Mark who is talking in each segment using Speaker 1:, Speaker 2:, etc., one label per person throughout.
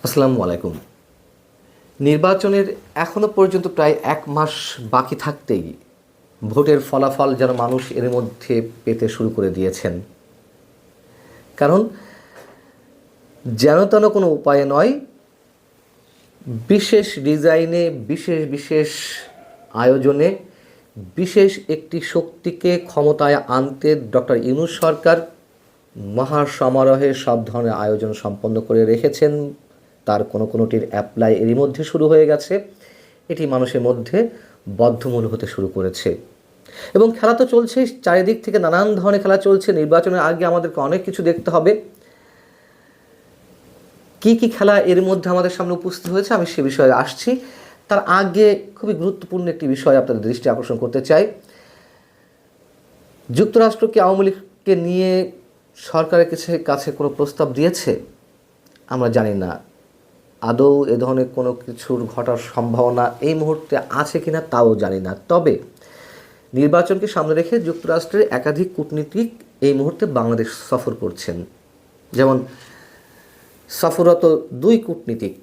Speaker 1: আসসালামু আলাইকুম। নির্বাচনের এখনো পর্যন্ত প্রায় ১ মাস বাকি থাকতেই ভোটের ফলাফল যেন মানুষ এর মধ্যে পেতে শুরু করে দিয়েছেন। কারণ যেন তেন কোনো উপায়ে নয়, বিশেষ ডিজাইনে, বিশেষ আয়োজনে, বিশেষ একটি শক্তিকে ক্ষমতায় আনতে ডক্টর ইউনূস সরকার মহা সমারোহে সব ধরনের আয়োজন সম্পন্ন করে রেখেছেন। তার কোনোটির অ্যাপ্লাই এরই মধ্যে শুরু হয়ে গেছে। এটি মানুষের মধ্যে বদ্ধমূল হতে শুরু করেছে এবং খেলা তো চলছেই, চারিদিক থেকে নানান ধরনের খেলা চলছে। নির্বাচনের আগে আমাদেরকে অনেক কিছু দেখতে হবে। কি খেলা এর মধ্যে আমাদের সামনে উপস্থিত হয়েছে আমি সে বিষয়ে আসছি। তার আগে খুবই গুরুত্বপূর্ণ একটি বিষয় আপনাদের দৃষ্টি আকর্ষণ করতে চাই। যুক্তরাষ্ট্র কি আওয়ামী লীগকে নিয়ে সরকারের কাছে কোনো প্রস্তাব দিয়েছে? আমরা জানি না। আদৌ এ ধরনের কোনো কিছুর ঘটার সম্ভাবনা এই মুহূর্তে আছে কিনা তাও জানি না। তবে নির্বাচনকে সামনে রেখে যুক্তরাষ্ট্রের একাধিক কূটনীতিক এই মুহূর্তে বাংলাদেশ সফর করছেন। যেমন সফররত ২ কূটনীতিক,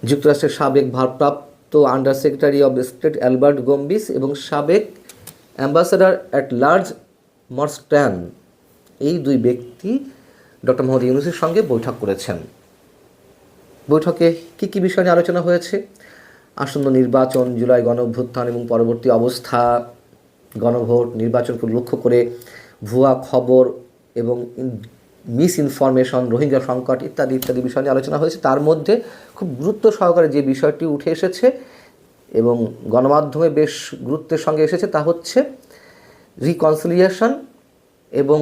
Speaker 1: যুক্তরাষ্ট্রের সাবেক ভারপ্রাপ্ত under secretary of state Albert গম্বিস এবং সাবেক অ্যাম্বাসেডর অ্যাট লার্জ মরস্ট্যান, এই ২ ব্যক্তি ডক্টর মোহাম্মদ ইউনূসের সঙ্গে বৈঠক করেছেন। বৈঠকে কী বিষয় নিয়ে আলোচনা হয়েছে? আসন্ন নির্বাচন, জুলাই গণঅভ্যুত্থান এবং পরবর্তী অবস্থা, গণভোট, নির্বাচনকে লক্ষ্য করে ভুয়া খবর এবং মিস ইনফরমেশন, রোহিঙ্গা সংকট ইত্যাদি বিষয় নিয়ে আলোচনা হয়েছে। তার মধ্যে খুব গুরুত্ব সহকারে যে বিষয়টি উঠে এসেছে এবং গণমাধ্যমে বেশ গুরুত্বের সঙ্গে এসেছে তা হচ্ছে রিকনসিলিয়েশন এবং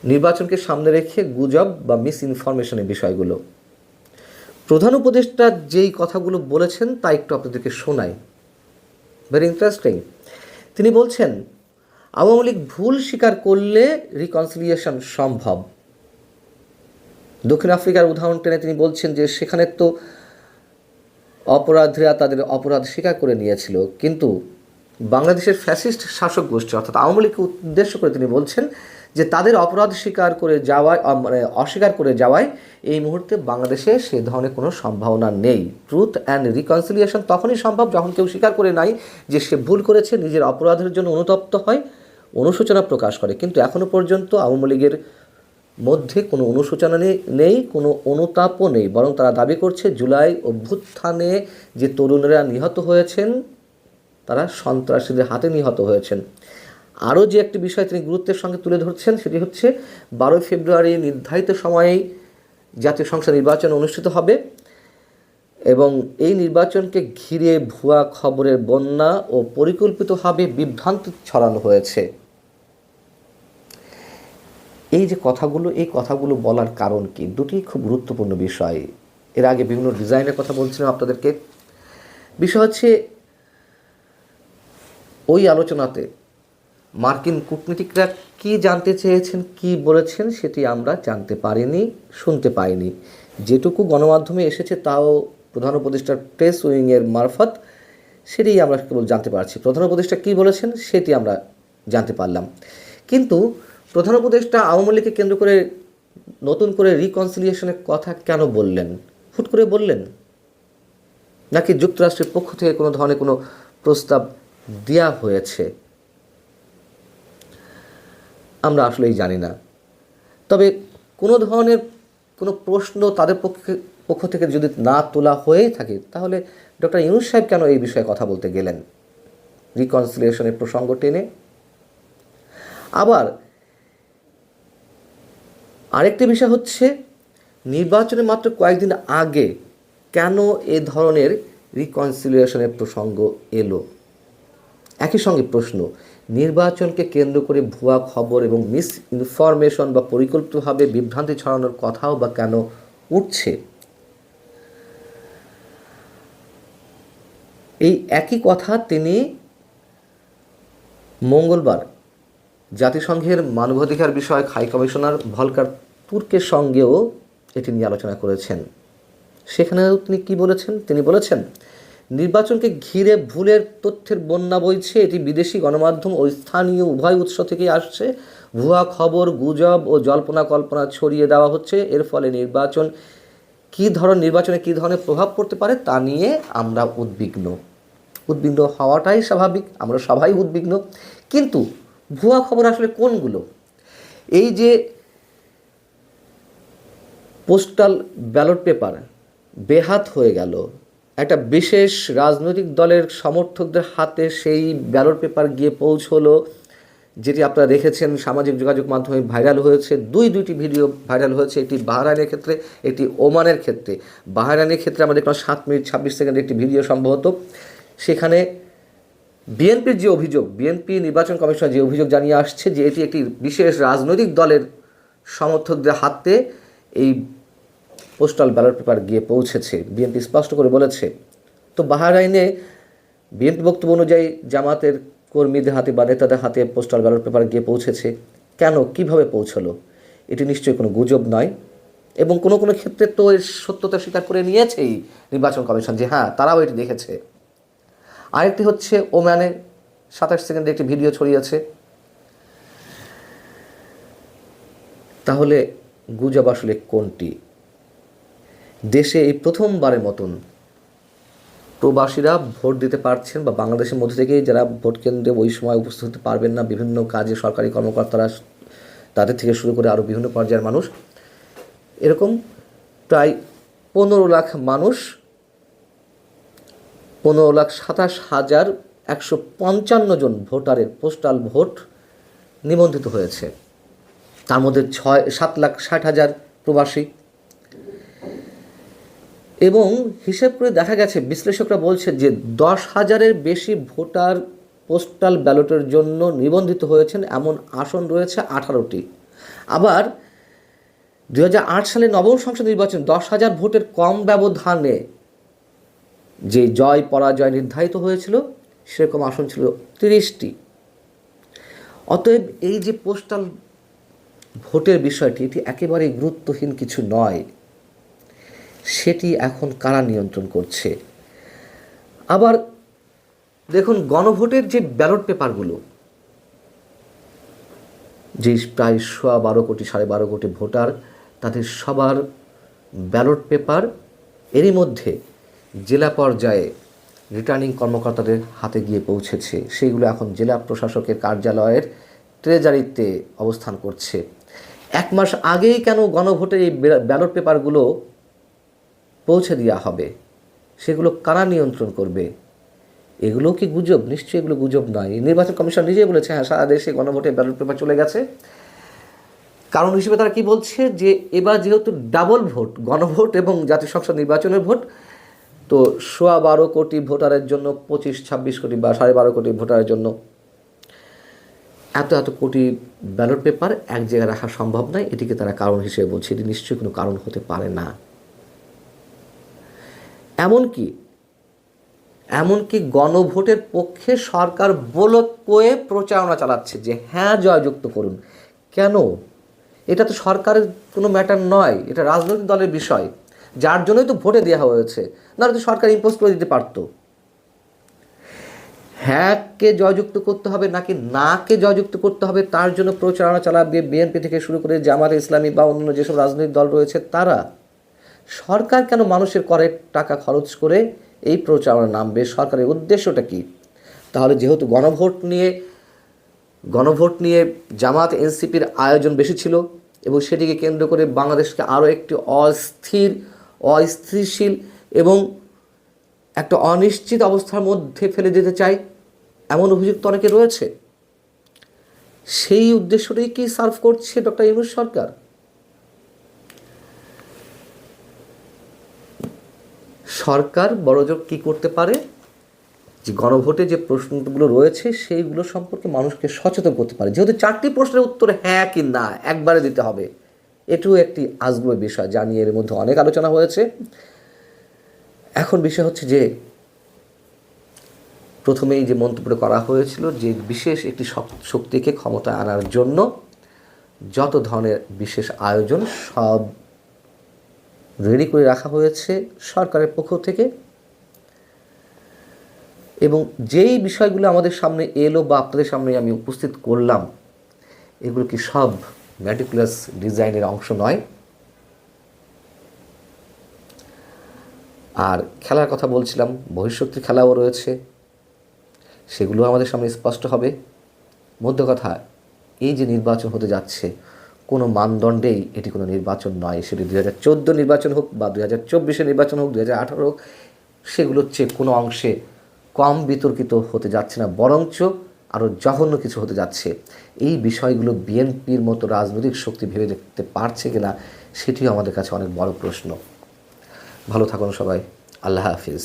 Speaker 1: নির্বাচনকে সামনে রেখে গুজব বা মিস ইনফরমেশনের বিষয়গুলো। প্রধান উপদেষ্টা যেই কথাগুলো বলেছেন তা একটু আপনাদেরকে শোনাই, ভেরি ইন্টারেস্টিং। তিনি বলছেন আওয়ামী লীগ ভুল স্বীকার করলে রিকনসিলিয়েশন সম্ভব। দক্ষিণ আফ্রিকার উদাহরণ টেনে তিনি বলছেন যে সেখানে তো অপরাধীরা তাদের অপরাধ স্বীকার করে নিয়েছিল, কিন্তু বাংলাদেশের ফ্যাসিস্ট শাসক গোষ্ঠী অর্থাৎ আওয়ামী লীগকে উদ্দেশ্য করে তিনি বলছেন যে তাদের অপরাধ অস্বীকার করে যাওয়ায় এই মুহূর্তে বাংলাদেশে সে ধরনের কোনো সম্ভাবনা নেই। ট্রুথ অ্যান্ড রিকনসিলিয়েশন তখনই সম্ভব যখন কেউ স্বীকার করে নাই যে সে ভুল করেছে, নিজের অপরাধের জন্য অনুতপ্ত হয়, অনুশোচনা প্রকাশ করে। কিন্তু এখনও পর্যন্ত আওয়ামী লীগের মধ্যে কোনো অনুশোচনা নেই, কোনো অনুতাপও নেই, বরং তারা দাবি করছে জুলাই অভ্যুত্থানে যে তরুণরা নিহত হয়েছেন তারা সন্ত্রাসীদের হাতে নিহত হয়েছেন। আরও যে একটি বিষয় তিনি গুরুত্বের সঙ্গে তুলে ধরছেন সেটি হচ্ছে ১২ ফেব্রুয়ারি নির্ধারিত সময়েই জাতীয় সংসদ নির্বাচন অনুষ্ঠিত হবে এবং এই নির্বাচনকে ঘিরে ভুয়া খবরের বন্যা ও পরিকল্পিতভাবে বিভ্রান্তি ছড়ানো হয়েছে। এই যে কথাগুলো বলার কারণ কি? দুটি খুব গুরুত্বপূর্ণ বিষয়। এর আগে বিভিন্ন ডিজাইনের কথা বলছিলাম আপনাদেরকে। বিষয় হচ্ছে ওই আলোচনাতে মার্কিন কূটনীতিকরা কি জানতে চেয়েছেন, কি বলেছেন সেটি আমরা জানতে পারিনি, শুনতে পাইনি। যেটুকু গণমাধ্যমে এসেছে তাও প্রধান উপদেষ্টার প্রেস উইংয়ের মারফত, সেটাই আমরা কেবল জানতে পারছি। প্রধান উপদেষ্টা কী বলেছেন সেটি আমরা জানতে পারলাম, কিন্তু প্রধান উপদেষ্টা আওয়ামী লীগকে কেন্দ্র করে নতুন করে রিকনসিলিয়েশনের কথা কেন বললেন? হুট করে বললেন, নাকি যুক্তরাষ্ট্রের পক্ষ থেকে কোনো ধরনের কোনো প্রস্তাব দেওয়া হয়েছে? আমরা আসলেই জানি না। তবে কোনো ধরনের কোনো প্রশ্ন তাদের পক্ষ থেকে যদি না তোলা হয়ে থাকে তাহলে ডক্টর ইউনূস সাহেব কেন এই বিষয়ে কথা বলতে গেলেন রিকনসিলিয়েশনের প্রসঙ্গ টেনে? আবার আরেকটি বিষয় হচ্ছে নির্বাচনের মাত্র কয়েকদিন আগে কেন এ ধরনের রিকনসিলিয়েশনের প্রসঙ্গ এলো? একই সঙ্গে প্রশ্ন, নির্বাচনকে কেন্দ্র করে ভুয়া খবর এবং মিস ইনফরমেশন বা পরিকল্পিতভাবে বিভ্রান্তি ছড়ানোর কথাও বা কেন উঠছে? এই একই কথা তিনি মঙ্গলবার জাতিসংঘের মানবাধিকার বিষয়ক হাই কমিশনার ভলকার তুর্কের সঙ্গেও এটি নিয়ে আলোচনা করেছেন। সেখানেও তিনি কী বলেছেন? তিনি বলেছেন নির্বাচনকে ঘিরে ভুলের তথ্যের বন্যা বইছে, এটি বিদেশি গণমাধ্যম ও স্থানীয় উভয় উৎস থেকেই আসছে। ভুয়া খবর, গুজব ও জল্পনা কল্পনা ছড়িয়ে দেওয়া হচ্ছে। এর ফলে নির্বাচনে কী ধরনের প্রভাব পড়তে পারে তা নিয়ে আমরা উদ্বিগ্ন হওয়াটাই স্বাভাবিক, আমরা সবাই উদ্বিগ্ন। কিন্তু ভুয়া খবর আসলে কোনগুলো? এই যে পোস্টাল ব্যালট পেপার বেহাত হয়ে গেল, একটা বিশেষ রাজনৈতিক দলের সমর্থকদের হাতে সেই ব্যালট পেপার গিয়ে পৌঁছলো, যেটি আপনারা দেখেছেন সামাজিক যোগাযোগ মাধ্যমে ভাইরাল হয়েছে। দুইটি ভিডিও ভাইরাল হয়েছে, একটি বাহরাইনের ক্ষেত্রে, একটি ওমানের ক্ষেত্রে। বাহরাইনের ক্ষেত্রে আমরা দেখলাম 7 মিনিট 26 সেকেন্ডের একটি ভিডিও সম্ভবত। সেখানে বিএনপি নির্বাচন কমিশন যে অভিযোগ জানিয়ে আসছে যে এটি একটি বিশেষ রাজনৈতিক দলের সমর্থকদের হাতে এই পোস্টাল ব্যালট পেপার গিয়ে পৌঁছেছে, বিএনপি স্পষ্ট করে বলেছে। তো বাহরাইনে বিএনপি বক্তব্য অনুযায়ী জামাতের কর্মীদের হাতে বা নেতাদের হাতে পোস্টাল ব্যালট পেপার গিয়ে পৌঁছেছে। কেন, কিভাবে পৌঁছলো? এটি নিশ্চয়ই কোনো গুজব নয়, এবং কোনো ক্ষেত্রে তো এর সত্যতা স্বীকার করে নিয়েছেই নির্বাচন কমিশন যে হ্যাঁ তারাও এটি দেখেছে। আরেকটি হচ্ছে ওমানে 27 সেকেন্ডে একটি ভিডিও ছড়িয়েছে। তাহলে গুজব আসলে কোনটি? দেশে এই প্রথমবারের মতন প্রবাসীরা ভোট দিতে পারছেন, বা বাংলাদেশের মধ্যে থেকেই যারা ভোট কেন্দ্রে ওই সময় উপস্থিত হতে পারবেন না, বিভিন্ন কাজে সরকারি কর্মকর্তারা, তাদের থেকে শুরু করে আরও বিভিন্ন পর্যায়ের মানুষ, এরকম প্রায় 15 লাখ মানুষ, 15,27,155 জন ভোটারের পোস্টাল ভোট নিবন্ধিত হয়েছে। তার মধ্যে 7,60,000 প্রবাসী। এবং হিসেব করে দেখা গেছে, বিশ্লেষকরা বলছে যে 10,000-এর বেশি ভোটার পোস্টাল ব্যালটের জন্য নিবন্ধিত হয়েছেন, এমন আসন রয়েছে 18টি। আবার 2008 সালে নবম সংসদ নির্বাচন 10,000 ভোটের কম ব্যবধানে যে জয় পরাজয় নির্ধারিত হয়েছিল, সেরকম আসন ছিল 30টি। অতএব এই যে পোস্টাল ভোটের বিষয়টি, এটি একেবারেই গুরুত্বহীন কিছু নয়। সেটি এখন কারা নিয়ন্ত্রণ করছে? আবার দেখুন, গণভোটের যে ব্যালট পেপারগুলো, যে প্রায় 12 কোটি 12.5 কোটি ভোটার, তাদের সবার ব্যালট পেপার এরই মধ্যে জেলা পর্যায়ে রিটার্নিং কর্মকর্তাদের হাতে গিয়ে পৌঁছেছে। সেইগুলো এখন জেলা প্রশাসকের কার্যালয়ের ট্রেজারিতে অবস্থান করছে। 1 মাস আগেই কেন গণভোটের এই ব্যালট পেপারগুলো পৌঁছে দেওয়া হবে? সেগুলো কারা নিয়ন্ত্রণ করবে? এগুলো কি গুজব? নিশ্চয়ই এগুলো গুজব নয়। নির্বাচন কমিশন নিজেই বলেছে হ্যাঁ সারা দেশে গণভোটে ব্যালট পেপার চলে গেছে। কারণ হিসেবে তারা কি বলছে যে এবার যেহেতু ডাবল ভোট, গণভোট এবং জাতীয় সংসদ নির্বাচনের ভোট, তো 12.5 কোটি ভোটারের জন্য 25-26 কোটি বা 12.5 কোটি ভোটারের জন্য এত কোটি ব্যালট পেপার এক জায়গায় রাখা সম্ভব নয়। এটিকে তারা কারণ হিসেবে বলছে। এটি নিশ্চয়ই কোনো কারণ হতে পারে না। এমনকি গণভোটের পক্ষে সরকার বলক কয়ে প্রচারণা চালাচ্ছে যে হ্যাঁ জয়যুক্ত করুন। কেন? এটা তো সরকারের কোনো ম্যাটার নয়, এটা রাজনৈতিক দলের বিষয়, যার জন্যই তো ভোটে দেওয়া হয়েছে। নাহলে তো সরকার ইম্পোজ করে দিতে পারত। হ্যাঁকে জয়যুক্ত করতে হবে নাকি নাকে জয়যুক্ত করতে হবে, তার জন্য প্রচারণা চালাবে বিএনপি থেকে শুরু করে জামাত ইসলামী বা অন্য যেসব রাজনৈতিক দল রয়েছে তারা। সরকার কেন মানুষের করের টাকা খরচ করে এই প্রচারণা নামবে? সরকারের উদ্দেশ্যটা কি? তাহলে যেহেতু গণভোট নিয়ে জামাত এনসিপির আয়োজন বেশি ছিল, এবং সেটিকে কেন্দ্র করে বাংলাদেশকে আরও একটি অস্থিতিশীল এবং একটা অনিশ্চিত অবস্থার মধ্যে ফেলে দিতে চায়, এমন অভিযুক্ত অনেকে রয়েছে। সেই উদ্দেশ্যটাই কি সার্ভ করছে ডক্টর ইউনূস সরকার? সরকার বড়জোর কী করতে পারে, যে গণভোটে যে প্রশ্নগুলো রয়েছে সেইগুলো সম্পর্কে মানুষকে সচেতন করতে পারে। যেহেতু 4টি প্রশ্নের উত্তর হ্যাঁ কি না একবারে দিতে হবে, এটিও একটি আজগুবি বিষয়, যা নিয়ে এর মধ্যে অনেক আলোচনা হয়েছে। এখন বিষয় হচ্ছে যে প্রথমেই যে মন্তব্য করা হয়েছিল যে বিশেষ একটি শক্তিকে ক্ষমতায় আনার জন্য যত ধরনের বিশেষ আয়োজন সব রেডি করে রাখা হয়েছে সরকারের পক্ষ থেকে, এবং যেই বিষয়গুলো আমাদের সামনে এলো বা আপনাদের সামনে আমি উপস্থিত করলাম, এগুলো কি সব ম্যাটিকুলাস ডিজাইনের অংশ নয়? আর খেলার কথা বলছিলাম, বহিঃশক্তির খেলাও রয়েছে, সেগুলো আমাদের সামনে স্পষ্ট হবে। মধ্য কথা, এই যে নির্বাচন হতে যাচ্ছে, কোনো মানদণ্ডেই এটি কোনো নির্বাচন নয়। সেটি 2014 নির্বাচন হোক বা 2024 নির্বাচন হোক, 2018 হোক, সেগুলোর চেয়ে কোনো অংশে কম বিতর্কিত হতে যাচ্ছে না, বরঞ্চ আরও জঘন্য কিছু হতে যাচ্ছে। এই বিষয়গুলো বিএনপির মতো রাজনৈতিক শক্তি ভেবে দেখতে পারছে কিনা, সেটিও আমাদের কাছে অনেক বড় প্রশ্ন। ভালো থাকুন সবাই। আল্লাহ হাফিজ।